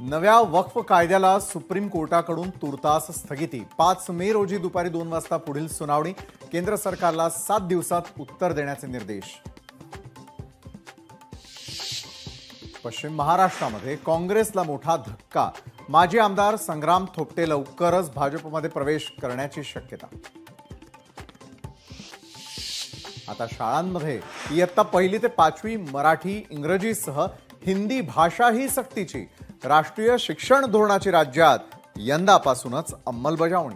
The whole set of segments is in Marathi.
नव्या वक्फ कायद्याला सुप्रीम कोर्टाकडून तुर्तास स्थगिती। 5 मे रोजी दुपारी 2 वाजता पुढील सुनावणी। केंद्र सरकारला 7 दिवसात उत्तर देण्याचे निर्देश। पश्चिम महाराष्ट्रामध्ये काँग्रेसला मोठा धक्का। माजी आमदार संग्राम थोपटे लवकरच भाजपमध्ये प्रवेश करण्याची शक्यता। आता शाळांमध्ये इयत्ता 1ली ते 5वी मराठी इंग्रजीसह हिंदी भाषा ही सक्तीची। राष्ट्रीय शिक्षण धोरणाची राज्यात यंदापासूनच अंमलबजावणी।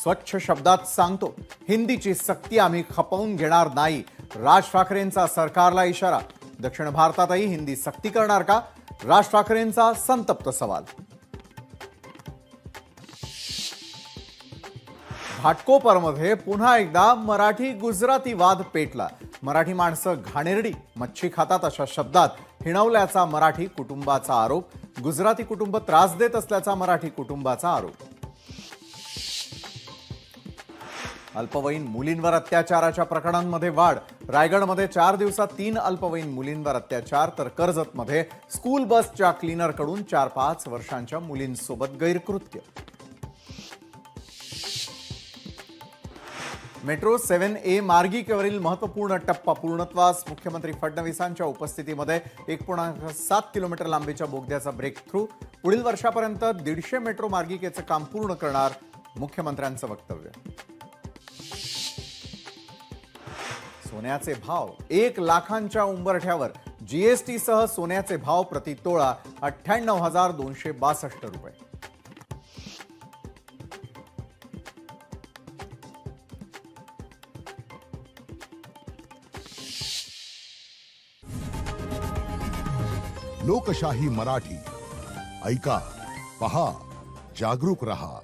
स्वच्छ शब्दात सांगतो, हिंदीची सक्ती आम्ही खपवून घेणार नाही। राज ठाकरेंचा सरकारला इशारा। दक्षिण भारतातही हिंदी सक्ती करणार का? राज ठाकरेंचा संतप्त सवाल। घाटकोपरमध्ये पुन्हा एकदा मराठी गुजराती वाद पेटला। मराठी माणसं घाणेरडी, मच्छी खातात अशा शब्दात हिणवल्याचा मराठी कुटुंबाचा आरोप। गुजराती कुटुंब त्रास देत असल्याचा मराठी कुटुंबाचा आरोप। अल्पवयीन मुलींवर अत्याचाराच्या प्रकरणांमध्ये वाढ। रायगडमध्ये 4 दिवसात 3 अल्पवयीन मुलींवर अत्याचार, तर कर्जतमध्ये स्कूल बसच्या क्लीनरकडून 4-5 वर्षांच्या मुलींसोबत गैरकृत्य। मेट्रो 7A मार्गिकेवरील महत्त्वपूर्ण टप्पा पूर्णत्वास। मुख्यमंत्री फडणवीसांच्या उपस्थितीमध्ये 1.7 किलोमीटर लांबीच्या बोगद्याचा ब्रेक थ्रू। पुढील वर्षापर्यंत 150 मेट्रो मार्गिकेचे काम पूर्ण करणार, मुख्यमंत्र्यांचं वक्तव्य। सोन्याचे भाव 1 लाखांच्या उंबरठ्यावर। जीएसटी सह सोन्याचे भाव प्रति तोळा 98,262 रुपये। लोकशाही मराठी ऐका, पहा, जागरूक रहा।